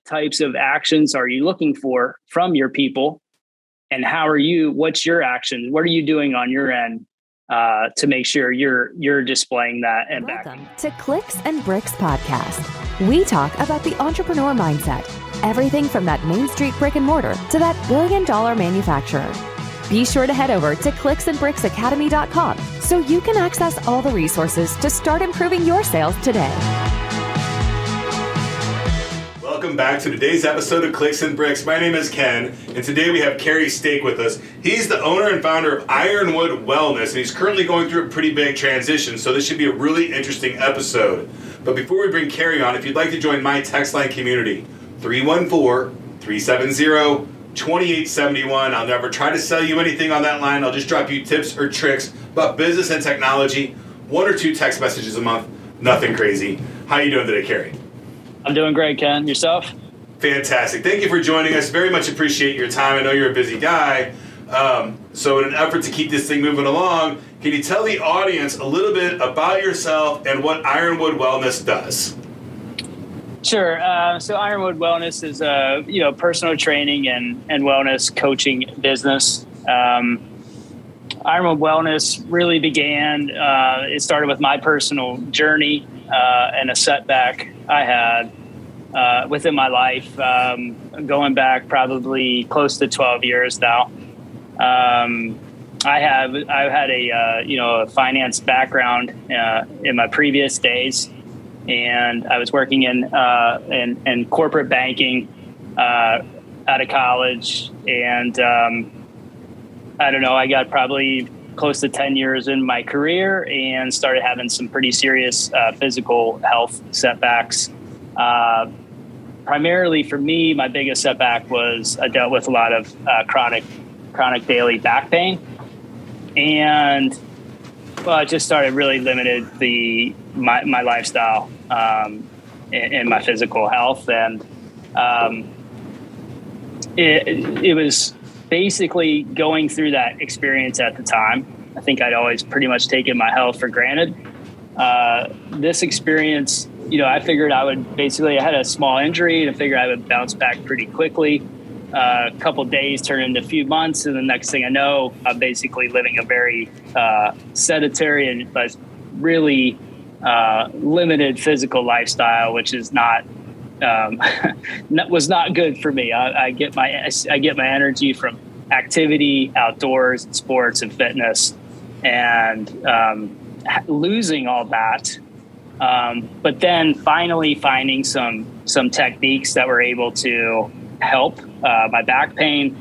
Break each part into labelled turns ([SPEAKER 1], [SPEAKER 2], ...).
[SPEAKER 1] types of actions are you looking for from your people? And what's your action? What are you doing on your end to make sure you're displaying that and
[SPEAKER 2] Welcome to Clicks and Bricks Podcast. We talk about the entrepreneur mindset, everything from that Main Street brick and mortar to that billion-dollar manufacturer. Be sure to head over to clicksandbricksacademy.com so you can access all the resources to start improving your sales today.
[SPEAKER 3] Welcome back to today's episode of Clicks and Bricks. My name is Ken, and today we have Kerry Steach with us. He's the owner and founder of Ironwood Wellness, and he's currently going through a pretty big transition, so this should be a really interesting episode. But before we bring Kerry on, if you'd like to join my text line community, 314-370-2871. I'll never try to sell you anything on that line. I'll just drop you tips or tricks about business and technology. 1 or 2 text messages a month. Nothing crazy. How you doing today, Kerry?
[SPEAKER 1] I'm doing great, Ken. Yourself?
[SPEAKER 3] Fantastic. Thank you for joining us. Very much appreciate your time. I know you're a busy guy. So in an effort to keep this thing moving along, can you tell the audience a little bit about yourself and what Ironwood Wellness does?
[SPEAKER 1] Sure. So Ironwood Wellness is a personal training and wellness coaching business. Ironwood Wellness really began. It started with my personal journey and a setback I had within my life, going back probably close to 12 years now. I had a finance background in my previous days. And I was working in corporate banking out of college, and I don't know. I got probably close to 10 years in my career and started having some pretty serious physical health setbacks. Primarily for me, my biggest setback was I dealt with a lot of chronic daily back pain, and it just started really limited my lifestyle and my physical health, and it was basically going through that experience at the time. I think I'd always pretty much taken my health for granted. This experience, I figured I had a small injury and I figured I would bounce back pretty quickly. A couple days turned into a few months, and the next thing I know, I'm basically living a very sedentary and really limited physical lifestyle, which is was not good for me. I get my energy from activity, outdoors, and sports and fitness, and losing all that. But then finally finding some techniques that were able to help my back pain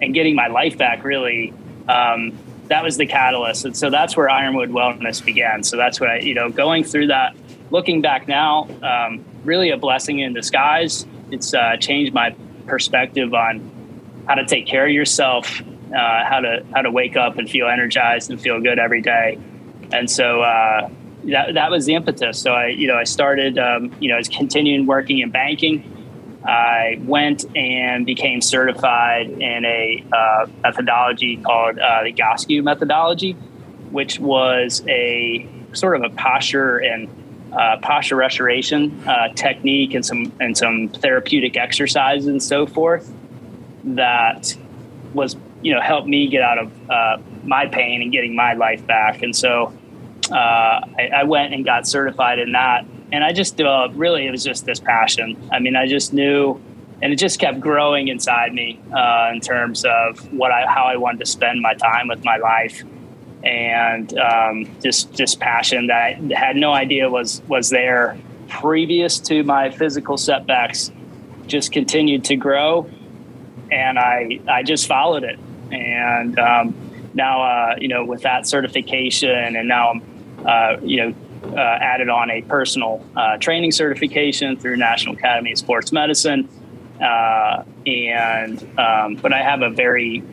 [SPEAKER 1] and getting my life back, really, that was the catalyst. And so that's where Ironwood Wellness began. So that's what going through that, looking back now, really a blessing in disguise. It's changed my perspective on how to take care of yourself, how to wake up and feel energized and feel good every day. And so that was the impetus. So I started, I was continuing working in banking. I went and became certified in a methodology called the Goskew methodology, which was a sort of a posture and posture restoration technique and some therapeutic exercises and so forth that was helped me get out of my pain and getting my life back. And so I went and got certified in that. And I just developed, really, it was just this passion. I mean, I just knew, and it just kept growing inside me in terms of how I wanted to spend my time with my life. And just passion that I had no idea was there previous to my physical setbacks, just continued to grow. And I just followed it. And now, with that certification, and now I'm, added on a personal training certification through National Academy of Sports Medicine. But I have a very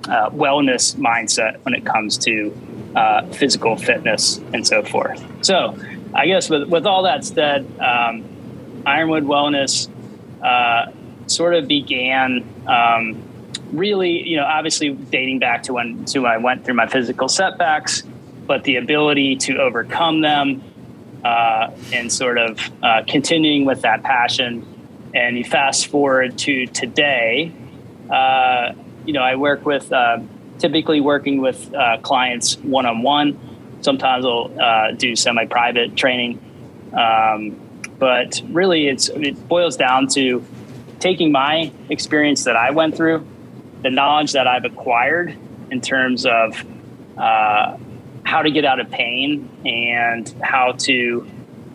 [SPEAKER 1] wellness mindset when it comes to physical fitness and so forth. So I guess with all that said, Ironwood Wellness sort of began really, obviously dating back to when I went through my physical setbacks, but the ability to overcome them and sort of continuing with that passion And you fast forward to today, I work with, typically working with clients one-on-one. Sometimes I'll do semi-private training. But really it boils down to taking my experience that I went through, the knowledge that I've acquired in terms of how to get out of pain and how to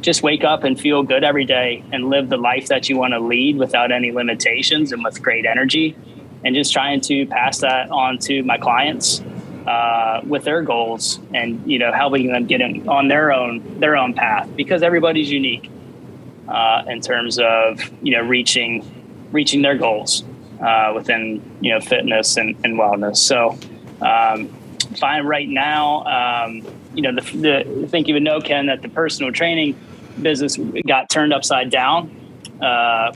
[SPEAKER 1] just wake up and feel good every day and live the life that you want to lead without any limitations and with great energy, and just trying to pass that on to my clients with their goals and, helping them get on their own path, because everybody's unique in terms of, reaching their goals within, fitness and wellness. So fine right now, I think you would know, Ken, that the personal training business got turned upside down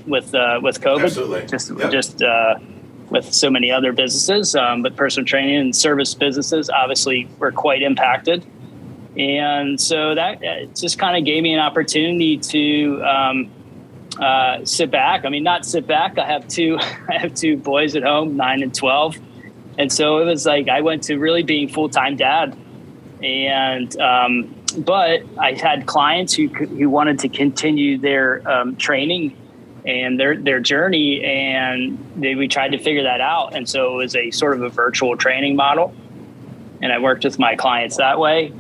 [SPEAKER 1] with COVID.
[SPEAKER 3] Absolutely.
[SPEAKER 1] Just with so many other businesses, but personal training and service businesses obviously were quite impacted. And so that just kind of gave me an opportunity to sit back. I mean, not sit back. I have two boys at home, 9 and 12. And so it was like I went to really being full-time dad. And but I had clients who wanted to continue their training and their journey, and we tried to figure that out. And so it was a sort of a virtual training model, and I worked with my clients that way.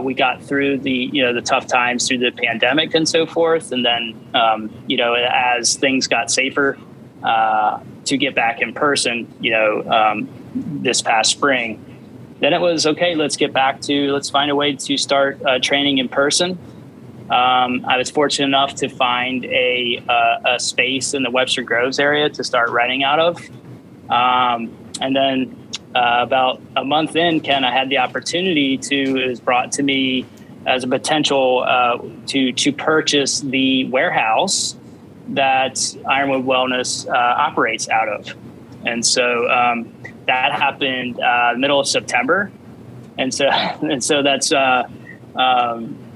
[SPEAKER 1] We got through the tough times through the pandemic and so forth, and then as things got safer to get back in person, this past spring, then it was okay. Let's find a way to start training in person. I was fortunate enough to find a space in the Webster Groves area to start renting out of. And then about a month in, Ken, I had the opportunity it was brought to me as a potential to purchase the warehouse that Ironwood Wellness operates out of. And so that happened middle of September. And so that's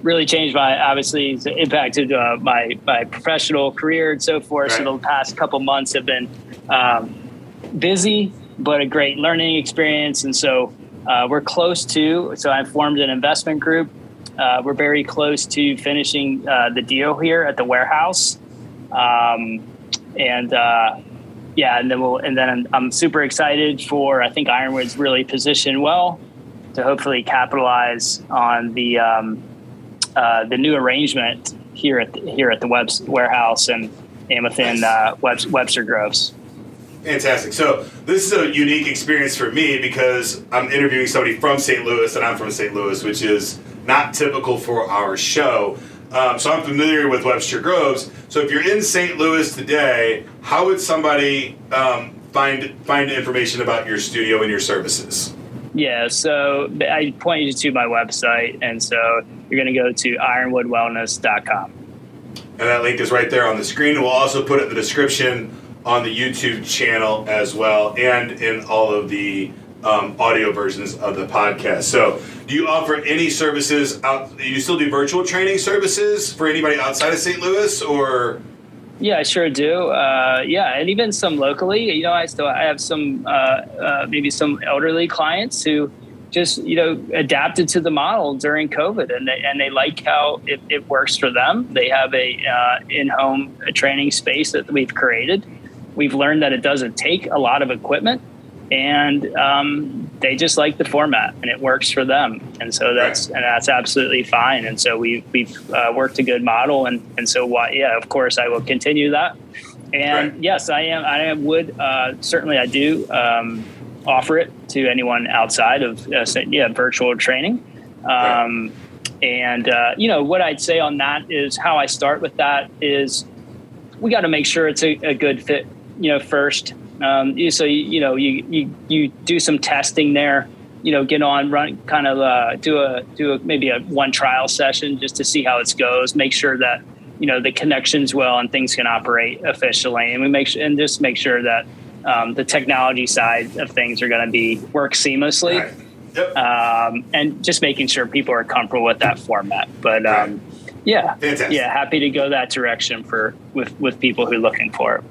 [SPEAKER 1] really changed obviously it's impacted my professional career and so forth. Right. So the past couple months have been busy, but a great learning experience. And so we're close to, so I've formed an investment group. We're very close to finishing the deal here at the warehouse. And then I'm super excited for, I think Ironwood's really positioned well to hopefully capitalize on the new arrangement here at the warehouse and within Webster Groves.
[SPEAKER 3] Fantastic. So this is a unique experience for me because I'm interviewing somebody from St. Louis, and I'm from St. Louis, which is not typical for our show. So I'm familiar with Webster Groves. So if you're in St. Louis today, how would somebody find information about your studio and your services?
[SPEAKER 1] Yeah, so I point you to my website, and so you're going to go to ironwoodwellness.com.
[SPEAKER 3] And that link is right there on the screen. We'll also put it in the description on the YouTube channel as well, and in all of the audio versions of the podcast. So do you offer any services out? Do you still do virtual training services for anybody outside of St. Louis, or?
[SPEAKER 1] Yeah, I sure do. And even some locally. I have some maybe some elderly clients who just adapted to the model during COVID, and they like how it works for them. They have a in-home training space that we've created. We've learned that it doesn't take a lot of equipment, and they just like the format, and it works for them. And so that's absolutely fine. And so we've worked a good model, and so of course I will continue that. And right. Yes, I would certainly I do offer it to anyone outside of virtual training. Right. What I'd say on that is how I start with that is we got to make sure it's a good fit, first. So you do some testing there, get on, run, kind of do maybe a one trial session just to see how it goes. Make sure that the connection's well and things can operate efficiently, and make sure that the technology side of things are going to work seamlessly. Right. Yep. And just making sure people are comfortable with that format. But Yeah.
[SPEAKER 3] Fantastic.
[SPEAKER 1] Yeah. Happy to go that direction with people who are looking for it.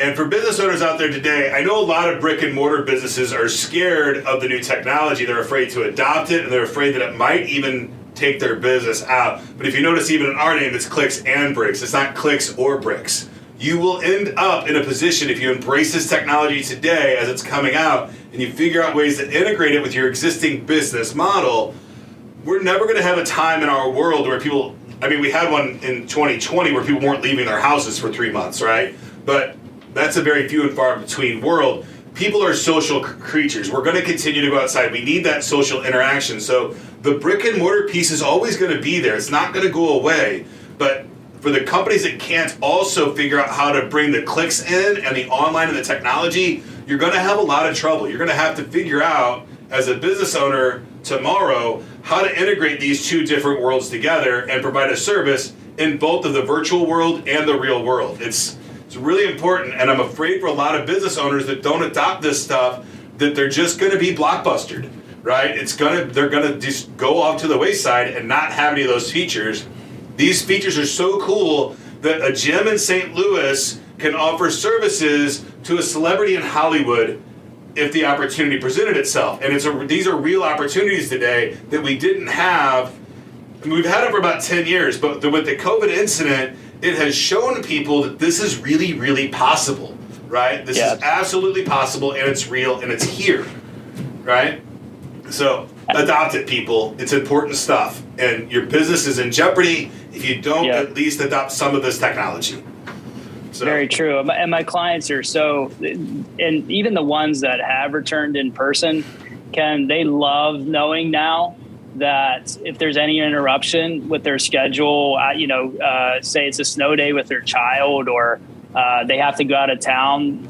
[SPEAKER 3] And for business owners out there today, I know a lot of brick and mortar businesses are scared of the new technology. They're afraid to adopt it, and they're afraid that it might even take their business out. But if you notice, even in our name, it's Clicks and Bricks. It's not Clicks or Bricks. You will end up in a position, if you embrace this technology today as it's coming out, and you figure out ways to integrate it with your existing business model, we're never going to have a time in our world where people, I mean, we had one in 2020 where people weren't leaving their houses for 3 months, right? But that's a very few and far between world. People are social creatures. We're going to continue to go outside. We need that social interaction. So the brick and mortar piece is always going to be there. It's not going to go away. But for the companies that can't also figure out how to bring the clicks in and the online and the technology, you're going to have a lot of trouble. You're going to have to figure out, as a business owner tomorrow, how to integrate these two different worlds together and provide a service in both of the virtual world and the real world. It's really important, and I'm afraid for a lot of business owners that don't adopt this stuff that they're just going to be blockbustered, right? They're gonna just go off to the wayside and not have any of those features. These features are so cool that a gym in St. Louis can offer services to a celebrity in Hollywood if the opportunity presented itself. And these are real opportunities today that we didn't have. I mean, we've had them for about 10 years, but with the COVID incident, it has shown people that this is really, really possible, right? This is absolutely possible, and it's real, and it's here, right? So adopt it, people. It's important stuff, and your business is in jeopardy if you don't at least adopt some of this technology. So.
[SPEAKER 1] Very true. And my clients are and even the ones that have returned in person, they love knowing now that if there's any interruption with their schedule, say it's a snow day with their child, or they have to go out of town,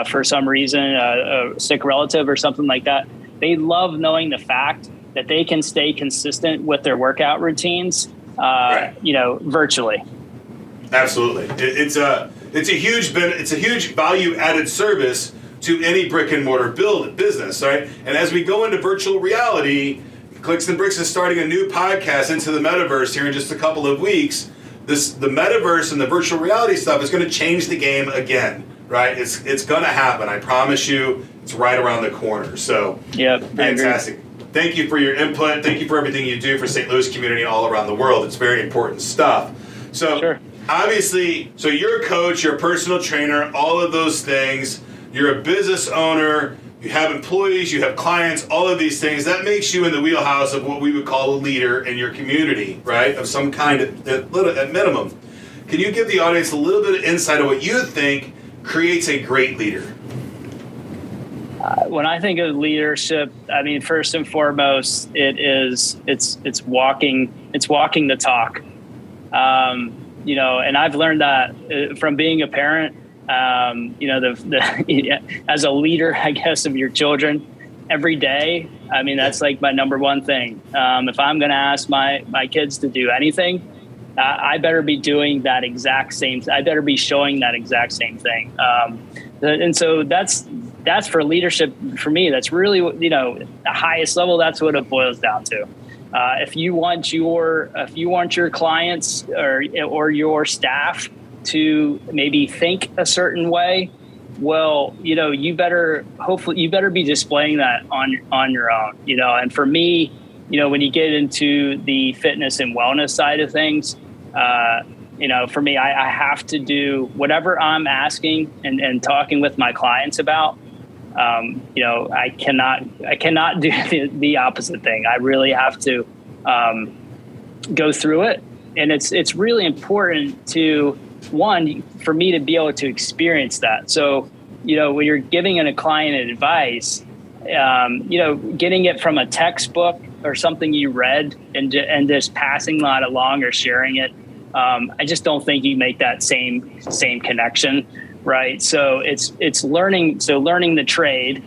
[SPEAKER 1] for some reason, a sick relative or something like that, they love knowing the fact that they can stay consistent with their workout routines, virtually.
[SPEAKER 3] Absolutely. It's a huge value added service to any brick and mortar business, right? And as we go into virtual reality, Clicks and Bricks is starting a new podcast into the metaverse here in just a couple of weeks. The metaverse and the virtual reality stuff is going to change the game again, right? It's going to happen. I promise you. It's right around the corner. So, fantastic. Thank you for your input. Thank you for everything you do for St. Louis community all around the world. It's very important stuff. So, obviously, you're a coach, you're a personal trainer, all of those things. You're a business owner. You have employees, you have clients, all of these things. That makes you in the wheelhouse of what we would call a leader in your community, right? Of some kind, at minimum. Can you give the audience a little bit of insight of what you think creates a great leader?
[SPEAKER 1] When I think of leadership, I mean, first and foremost, it's walking the talk. And I've learned that from being a parent. As a leader, I guess, of your children every day. I mean, that's like my number one thing. If I'm going to ask my kids to do anything, I better be doing that exact same. I better be showing that exact same thing. And so that's for leadership for me. That's really, the highest level. That's what it boils down to. If you want your clients or your staff to maybe think a certain way, well, you better be displaying that on your own, and for me, when you get into the fitness and wellness side of things, for me, I have to do whatever I'm asking and talking with my clients about. I cannot do the opposite thing. I really have to go through it. And it's really important to, one, for me to be able to experience that. So, when you're giving a client advice, getting it from a textbook or something you read and just passing that along or sharing it, I just don't think you make that same connection, right? So it's learning the trade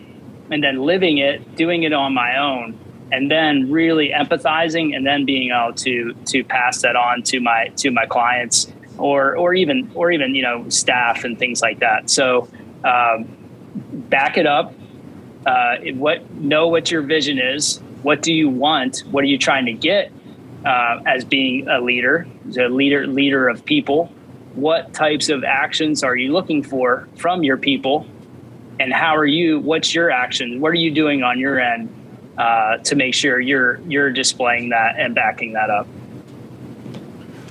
[SPEAKER 1] and then living it, doing it on my own, and then really empathizing and then being able to pass that on to my clients or even staff and things like that. So back it up. Know what your vision is. What do you want? What are you trying to get? as being a leader of people? What types of actions are you looking for from your people? And what's your action? What are you doing on your end to make sure you're displaying that and backing that up?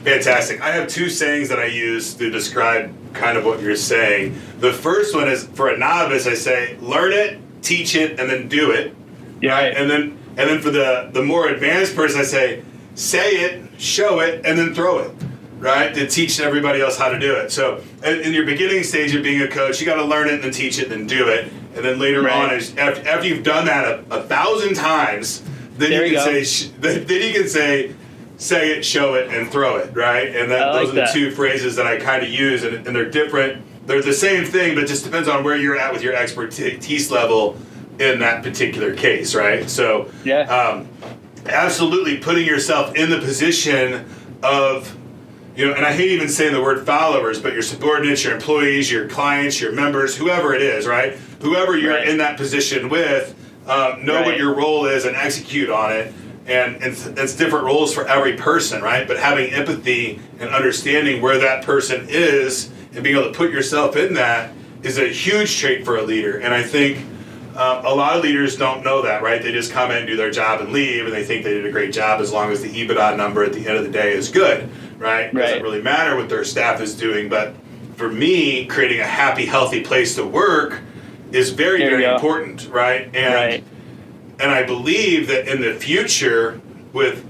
[SPEAKER 3] Fantastic. I have two sayings that I use to describe kind of what you're saying. The first one is, for a novice, I say, learn it, teach it, and then do it.
[SPEAKER 1] Yeah.
[SPEAKER 3] Right? And then for the more advanced person, I say it, show it, and then throw it. Right? To teach everybody else how to do it. So in your beginning stage of being a coach, you got to learn it and then teach it and then do it. And then later on, after you've done that 1,000 times, then you can say it, show it, and throw it, right? And those are the two phrases that I kind of use, and they're different. They're the same thing, but it just depends on where you're at with your expertise level in that particular case, right? So absolutely putting yourself in the position of, and I hate even saying the word followers, but your subordinates, your employees, your clients, your members, whoever it is, right? Whoever you're in that position with, know what your role is and execute on it. And it's different roles for every person, right? But having empathy and understanding where that person is and being able to put yourself in that is a huge trait for a leader. And I think a lot of leaders don't know that, right? They just come in, do their job, and leave, and they think they did a great job as long as the EBITDA number at the end of the day is good, right? It doesn't really matter what their staff is doing. But for me, creating a happy, healthy place to work is very, very important, right? And I believe that in the future, with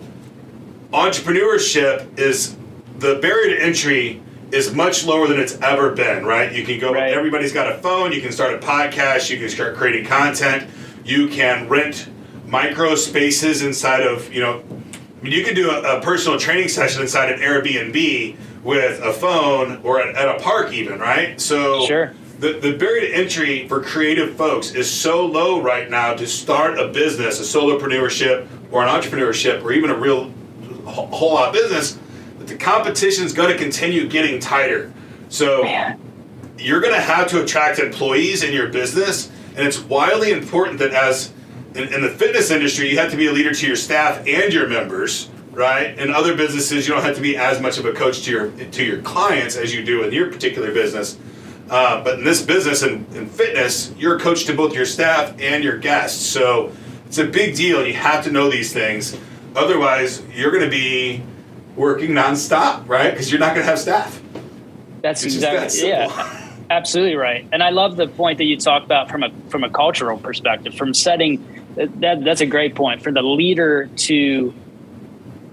[SPEAKER 3] entrepreneurship, is the barrier to entry is much lower than it's ever been, right? You can go, everybody's got a phone, you can start a podcast, you can start creating content, you can rent micro spaces inside of, you can do a personal training session inside an Airbnb with a phone or at a park even, right? So the barrier to entry for creative folks is so low right now to start a business, a solopreneurship or an entrepreneurship or even a real whole lot of business, that the competition is going to continue getting tighter. So you're going to have to attract employees in your business, and it's wildly important that as in the fitness industry, you have to be a leader to your staff and your members, right? In other businesses, you don't have to be as much of a coach to your clients as you do in your particular business. But in this business and in fitness, you're a coach to both your staff and your guests. So it's a big deal, and you have to know these things. Otherwise, you're going to be working nonstop, right? Because you're not going to have staff.
[SPEAKER 1] That's exactly, absolutely right. And I love the point that you talked about from a cultural perspective, from setting. That's a great point for the leader to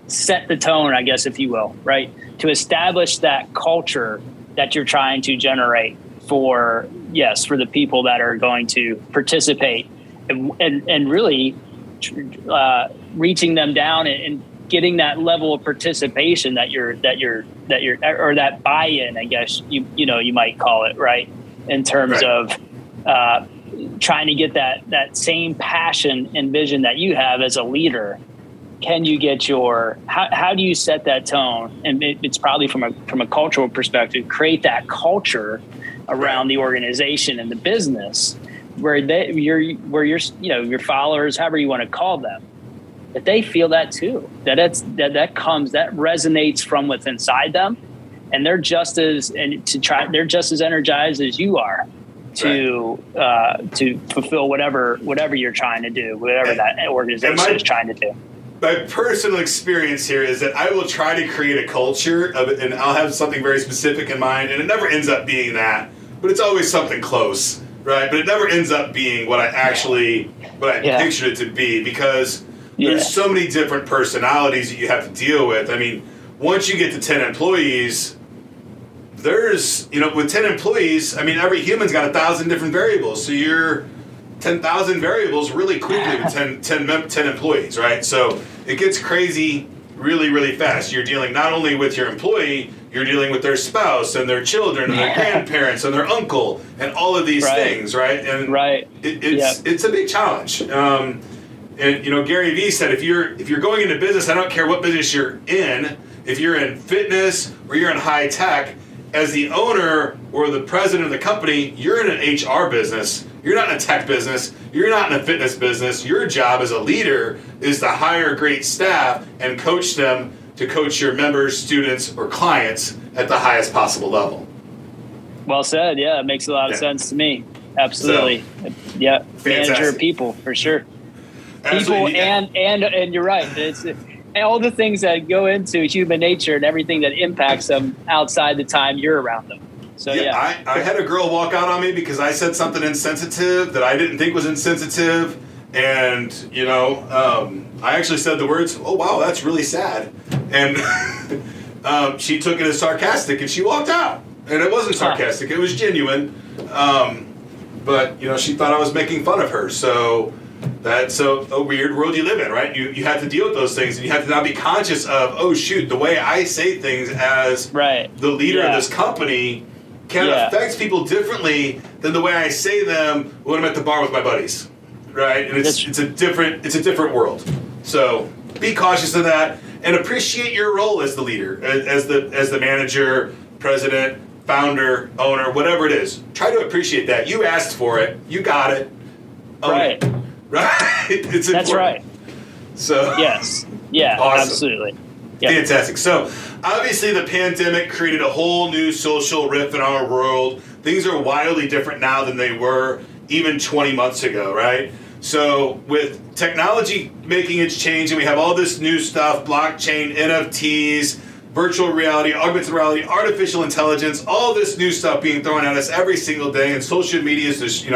[SPEAKER 1] set the tone, I guess, if you will, right? To establish that culture that you're trying to generate for the people that are going to participate, and really reaching them down and getting that level of participation that you're or that buy-in, I guess you might call it, right? In terms of trying to get that same passion and vision that you have as a leader. Can you get how do you set that tone? And it's probably from a cultural perspective, create that culture around the organization and the business where your followers, however you want to call them, that they feel that too, that resonates from within inside them, and they're just as energized as you are to fulfill whatever you're trying to do, whatever that organization is trying to do.
[SPEAKER 3] My personal experience here is that I will try to create a culture of it, and I'll have something very specific in mind, and it never ends up being that, but it's always something close, right? But it never ends up being what I pictured it to be, because there's so many different personalities that you have to deal with. I mean, once you get to 10 employees, there's, with 10 employees, I mean, every human's got 1,000 different variables. So you're 10,000 variables really quickly with 10 employees, right? So it gets crazy really, really fast. You're dealing not only with your employee, you're dealing with their spouse and their children and their grandparents and their uncle and all of these things, right? And it's a big challenge. And Gary Vee said, if you're going into business, I don't care what business you're in, if you're in fitness or you're in high tech, as the owner or the president of the company, you're in an HR business. You're not in a tech business. You're not in a fitness business. Your job as a leader is to hire great staff and coach them to coach your members, students, or clients at the highest possible level.
[SPEAKER 1] Well said. Yeah, it makes a lot of sense to me. Absolutely. So, yeah, manager of people for sure. Absolutely. People and you're right. It's all the things that go into human nature and everything that impacts them outside the time you're around them. So yeah.
[SPEAKER 3] I had a girl walk out on me because I said something insensitive that I didn't think was insensitive, and I actually said the words, "Oh wow, that's really sad," and she took it as sarcastic and she walked out. And it wasn't sarcastic; it was genuine. But she thought I was making fun of her. So that's a weird world you live in, right? You have to deal with those things, and you have to now be conscious of, oh shoot, the way I say things as the leader of this company can affect people differently than the way I say them when I'm at the bar with my buddies, right? And it's a different world. So be cautious of that and appreciate your role as the leader, as the manager, president, founder, owner, whatever it is. Try to appreciate that. You asked for it. You got it.
[SPEAKER 1] Right.
[SPEAKER 3] Right? It's important.
[SPEAKER 1] That's right.
[SPEAKER 3] So
[SPEAKER 1] yes. Yeah, awesome. Absolutely. Yep.
[SPEAKER 3] Fantastic. So obviously the pandemic created a whole new social rift in our world. Things are wildly different now than they were even 20 months ago, right? So with technology making its change, and we have all this new stuff, blockchain, NFTs, virtual reality, augmented reality, artificial intelligence, all this new stuff being thrown at us every single day, and social media is just,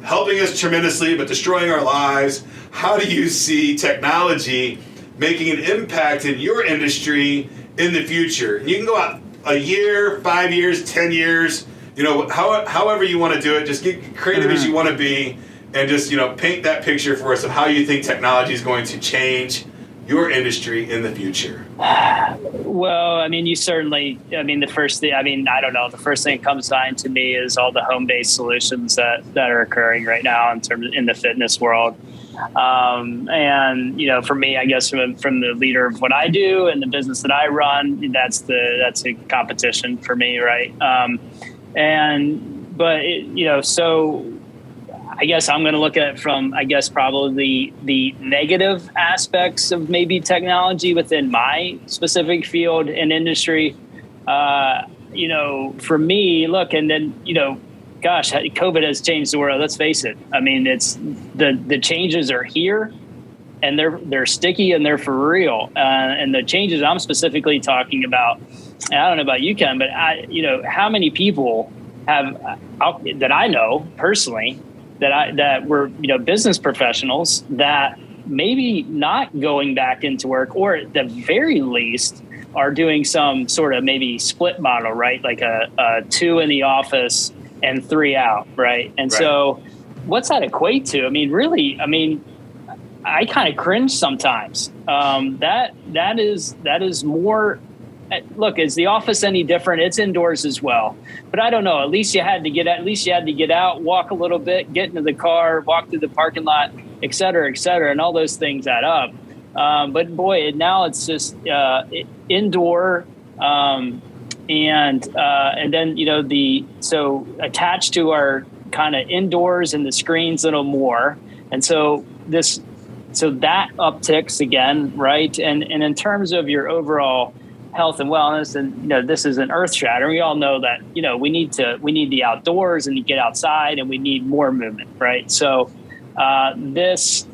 [SPEAKER 3] helping us tremendously but destroying our lives. How do you see technology making an impact in your industry in the future? You can go out a year, 5 years, 10 years, however you want to do it. Just get creative as you want to be, and just paint that picture for us of how you think technology is going to change your industry in the future.
[SPEAKER 1] Well, you certainly, the first thing, I don't know, the first thing that comes to me is all the home-based solutions that are occurring right now in the fitness world. And for me, I guess from the leader of what I do and the business that I run, that's a competition for me, right? So I guess I'm going to look at it from, probably the negative aspects of maybe technology within my specific field and industry. For me, look, and then, gosh, COVID has changed the world. Let's face it. It's the changes are here, and they're sticky and they're for real. And the changes I'm specifically talking about, I don't know about you, Ken, but how many people have that I know personally that were business professionals that maybe not going back into work, or at the very least are doing some sort of maybe split model, right? Like a 2 in the office and 3 out, right? And so what's that equate to? I kind of cringe sometimes. That is more. Look, is the office any different? It's indoors as well, but I don't know. At least you had to get out, walk a little bit, get into the car, walk through the parking lot, et cetera, and all those things add up. But boy, now it's just indoor, and then so attached to our kind of indoors and the screens a little more, and so that upticks again, right? And in terms of your overall health and wellness, and this is an earth shatter. We all know that we need the outdoors and to get outside, and we need more movement, right? So this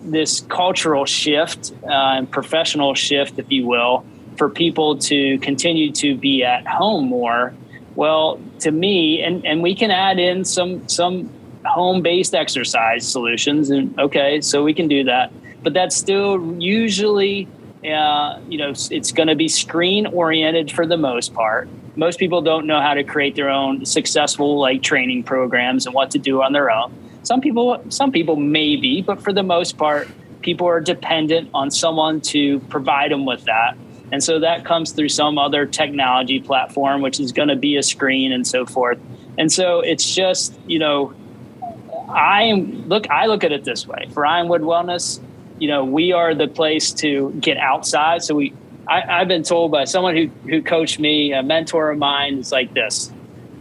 [SPEAKER 1] cultural shift and professional shift, if you will, for people to continue to be at home more. Well, to me, and we can add in some home-based exercise solutions, and okay, so we can do that, but that's still usually. It's going to be screen oriented for the most part. Most people don't know how to create their own successful training programs and what to do on their own. Some people maybe, but for the most part, people are dependent on someone to provide them with that. And so that comes through some other technology platform, which is going to be a screen and so forth. And so it's just, I look at it this way. For Ironwood Wellness, we are the place to get outside. So I've been told by someone who coached me, a mentor of mine, is like this.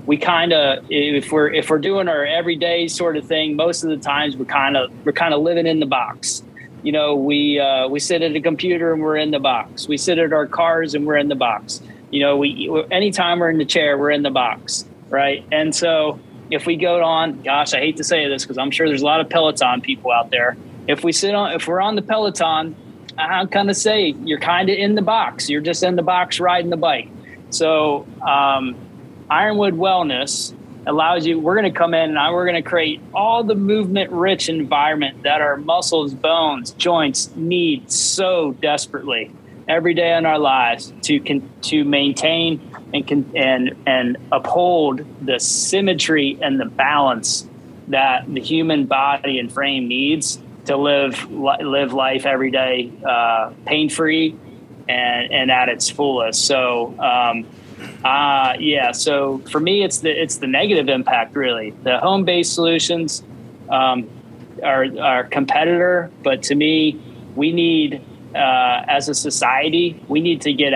[SPEAKER 1] We kind of, if we're doing our everyday sort of thing, most of the times we're kind of living in the box. We sit at a computer and we're in the box. We sit at our cars and we're in the box. Anytime we're in the chair, we're in the box, right? And so if we go on, gosh, I hate to say this because I'm sure there's a lot of Peloton people out there. If we're on the Peloton, I'm kind of say you're kind of in the box. You're just in the box riding the bike. So Ironwood Wellness allows you, we're going to come in and we're going to create all the movement-rich environment that our muscles, bones, joints need so desperately every day in our lives to maintain and uphold the symmetry and the balance that the human body and frame needs to live life every day pain-free and at its fullest. So so for me, it's the negative impact, really. The home-based solutions are competitor, but to me, we need, as a society, we need to get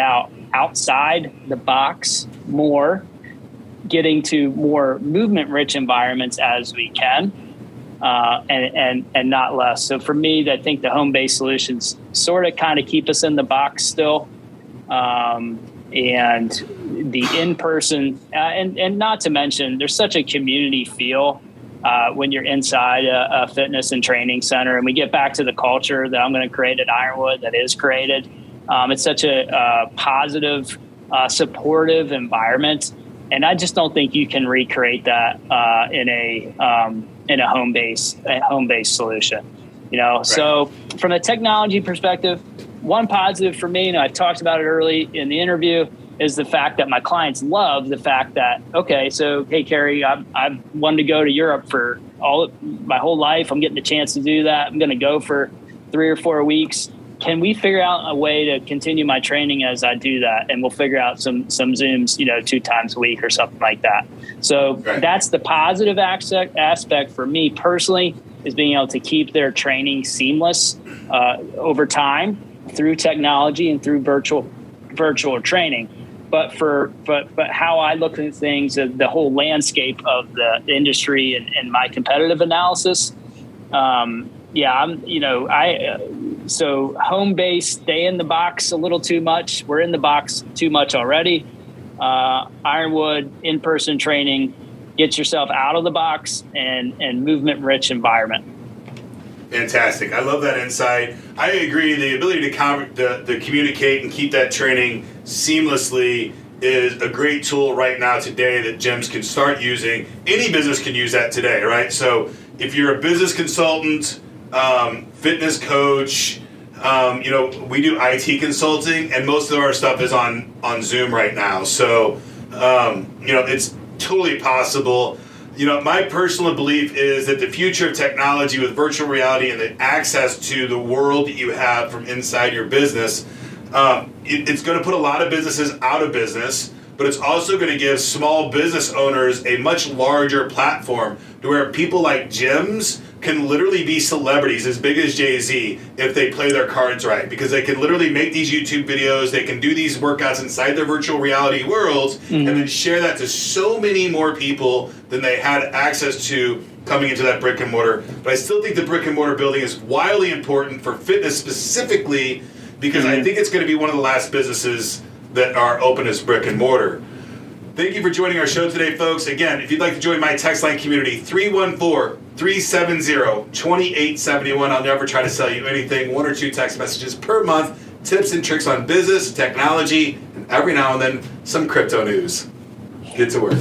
[SPEAKER 1] outside the box more, getting to more movement-rich environments as we can, and not less. So for me, I think the home-based solutions sort of kind of keep us in the box still. And the in-person, and not to mention, there's such a community feel when you're inside a fitness and training center. And we get back to the culture that I'm going to create at Ironwood that is created. It's such a positive, supportive environment. And I just don't think you can recreate that in a home-based solution. Right. So from a technology perspective, one positive for me, and I talked about it early in the interview, is the fact that my clients love the fact that, okay, so, hey, Kerry, I've wanted to go to Europe for my whole life. I'm getting a chance to do that. I'm going to go for 3 or 4 weeks. Can we figure out a way to continue my training as I do that? And we'll figure out some Zooms, 2 times a week or something like that. So That's the positive aspect for me personally, is being able to keep their training seamless over time through technology and through virtual training. But how I look at things, the whole landscape of the industry and my competitive analysis, so home-based, stay in the box a little too much. We're in the box too much already. Ironwood, in-person training, get yourself out of the box and movement-rich environment.
[SPEAKER 3] Fantastic. I love that insight. I agree. The ability to communicate and keep that training seamlessly is a great tool right now today that gyms can start using. Any business can use that today, right? So if you're a business consultant, fitness coach, we do IT consulting, and most of our stuff is on Zoom right now. So, it's totally possible. My personal belief is that the future of technology with virtual reality and the access to the world that you have from inside your business, it's going to put a lot of businesses out of business, but it's also going to give small business owners a much larger platform to where people like gyms can literally be celebrities as big as Jay-Z if they play their cards right, because they can literally make these YouTube videos, they can do these workouts inside their virtual reality worlds, and then share that to so many more people than they had access to coming into that brick and mortar. But I still think the brick and mortar building is wildly important for fitness specifically, because I think it's going to be one of the last businesses that are open as brick and mortar. Thank you for joining our show today, folks. Again, if you'd like to join my text line community, 314-370-2871. I'll never try to sell you anything. 1 or 2 text messages per month, tips and tricks on business, technology, and every now and then some crypto news. Get to work.